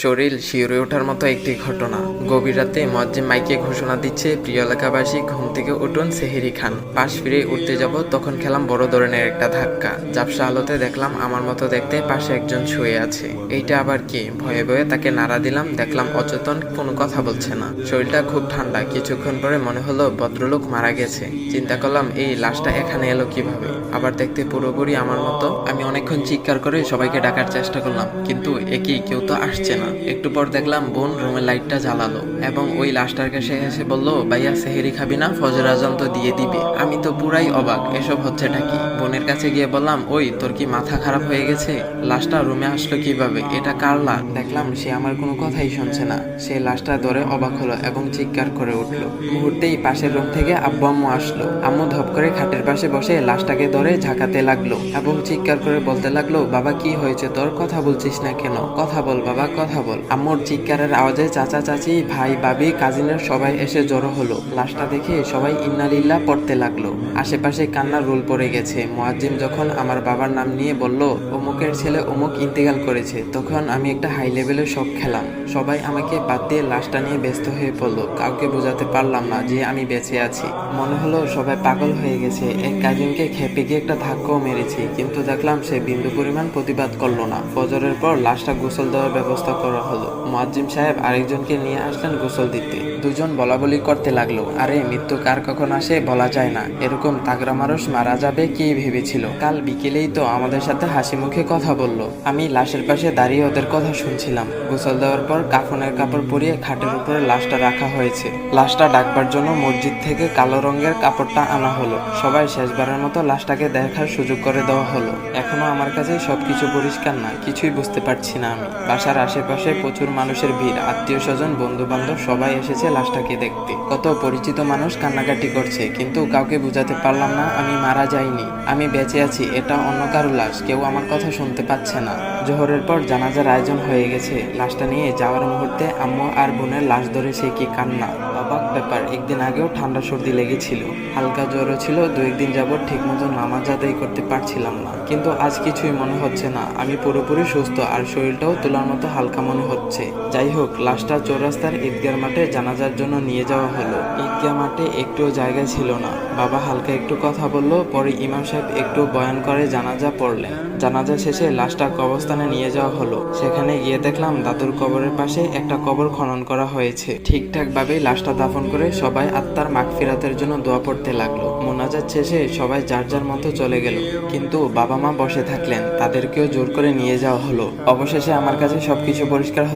শরীর শিউরে ওঠার মতো একটি ঘটনা। গভীর রাতে মুয়াজ্জিন মাইকে ঘোষণা দিচ্ছে, প্রিয় এলাকাবাসী ঘুম থেকে উঠুন, সেহরি খান। পাশ ফিরে উঠতে যাব, তখন খেলাম বড় ধরনের একটা ধাক্কা। ঝাপসা আলোতে দেখলাম আমার মতো দেখতে পাশে একজন শুয়ে আছে। এইটা আবার কি? ভয়ে ভয়ে তাকে নাড়া দিলাম, দেখলাম অচেতন, কোনো কথা বলছে না। শরীরটা খুব ঠান্ডা। কিছুক্ষণ পরে মনে হলো ভদ্রলোক মারা গেছে। চিন্তা করলাম এই লাশটা এখানে এলো কিভাবে। আবার দেখতে পুরোপুরি আমার মতো। আমি অনেকক্ষণ চিৎকার করে সবাইকে ডাকার চেষ্টা করলাম, কিন্তু একই কেউ তো আসছে না। একটু পর দেখলাম বোন রুমের লাইটটা জ্বালালো এবং ওই লাশটার কাছে এসে বলল, ভাইয়া সেহেরি খাবি না? ফজর আজান তো দিয়ে দিবে। আমি তো পুরাই অবাক, এসব হচ্ছেটা কি? বোনের কাছে গিয়ে বললাম, ওই তোর কি মাথা খারাপ হয়ে গেছে? লাশটা রুমে আসলো কিভাবে? এটা কার লাশ? দেখলাম সে আমার কোনো কথাই শুনছে না। সে লাশটা ধরে অবাক হলো এবং চিৎকার করে উঠলো। মুহূর্তেই পাশের রুম থেকে আব্বু আম্মু আসলো। আম্মু ধপ করে খাটের পাশে বসে লাশটাকে ধরে ঝাঁকাতে লাগলো এবং চিৎকার করে বলতে লাগলো, বাবা কি হয়েছে তোর? কথা বলছিস না কেন? কথা বল বাবা, কথা বল। আম্মুর চিৎকারের আওয়াজে চাচা চাচি, ভাই ভাবি, কাজিনের সবাই এসে জড়ো হলো। লাশটা দেখে সবাই ইন্নালিল্লাহ পড়তে লাগলো। আশেপাশে কান্নার রোল পড়ে গেছে। মুয়াজ্জিন যখন আমার বাবার নাম নিয়ে বলল, অমুকের ছেলে অমুক ইন্তেকাল করেছে, তখন আমি একটা হাই লেভেলের শক খেলাম। সবাই আমাকে বাদ দিয়ে লাশটা নিয়ে ব্যস্ত হয়ে পড়লো। কাউকে বোঝাতে পারলাম না যে আমি বেঁচে আছি। মনে হলো সবাই পাগল হয়ে গেছে। এক কাজিনকে খেপে গিয়ে একটা ধাক্কাও মেরেছি, কিন্তু দেখলাম সে বিন্দু পরিমাণ প্রতিবাদ করলো না। ফজরের পর লাশটা গোসল দেওয়ার ব্যবস্থা করা হলো। মুয়াজ্জিন সাহেব আরেকজনকে নিয়ে আসলেন গোসল দিতে। দুজন বলাবলি করতে লাগলো, আরে মৃত্যু কার কখন আসে বলা যায় না। এরকম তাগড়া মানুষ মারা যাবে কে ভেবেছিল? কাল বিকেলেই তো আমাদের সাথে হাসি মুখে কথা বললো। আমি লাশের পাশে দাঁড়িয়ে ওদের কথা শুনছিলাম। গোসল দেওয়ার পর কাফনের কাপড় পরিয়ে খাটের উপরে লাশটা রাখা হয়েছে। লাশটা ডাকবার জন্য মসজিদ থেকে কালো রঙের কাপড়টা আনা হলো। সবাই শেষবারের মতো লাশটাকে দেখার সুযোগ করে দেওয়া হলো। এখনো আমার কাছে সবকিছু পরিষ্কার না, কিছুই বুঝতে পারছি না আমি। বাসার আশেপাশে প্রচুর মানুষের ভিড়, আত্মীয় স্বজন, বন্ধু বান্ধব সবাই এসেছে লাশটাকে দেখতে। কত পরিচিত মানুষ কান্নাকাটি করছে, কিন্তু কাউকে বুঝাতে পারলাম না আমি মারা যাইনি, আমি বেঁচে আছি। এটা অন্য কারো লাশ, কেউ আমার কথা শুনতে পাচ্ছে না। জোহরের পর জানাজার আয়োজন হয়ে গেছে। লাশটা নিয়ে যাওয়ার মুহূর্তে আম্মু আর বোনের লাশ ধরে সে কি কান্না! অবাক ব্যাপার, একদিন আগেও ঠান্ডা সর্দি লেগেছিল, হালকা জ্বরও ছিল। 2-1 দিন যাবত ঠিক মতো নামাজ আদায় করতে পারছিলাম না, কিন্তু আজ কিছুই মনে হচ্ছে না। আমি পুরোপুরি সুস্থ আর শরীরটাও তোলার মতো হালকা মনে হচ্ছে। যাই হোক, লাশটা চৌরাস্তার ঈদগাহ মাঠে জানাজার জন্য নিয়ে যাওয়া হলো। ঈদগাহ মাঠে একটুও জায়গা ছিল না। বাবা হালকা একটু কথা বললো, পরে ইমাম সাহেব একটু বয়ান করে জানাজা পড়লেন। জানাজা শেষে লাশটা কবরস্থানে নিয়ে যাওয়া হলো। সেখানে গিয়ে দেখলাম দাদুর কবরের পাশে একটা কবর খনন করা হয়েছে। ঠিকঠাক ভাবেই লাশটা দাফন করে সবাই আত্মার মাগফিরাতের জন্য দোয়া পড়তে লাগলো। মোনাজাত শেষে সবাই যার যার মতো চলে গেল, কিন্তু বাবা মা বসে থাকলেন। তাদেরকেও জোর করে নিয়ে যাওয়া হলো। অবশেষে আমার কাছে সবকিছু পরিষ্কার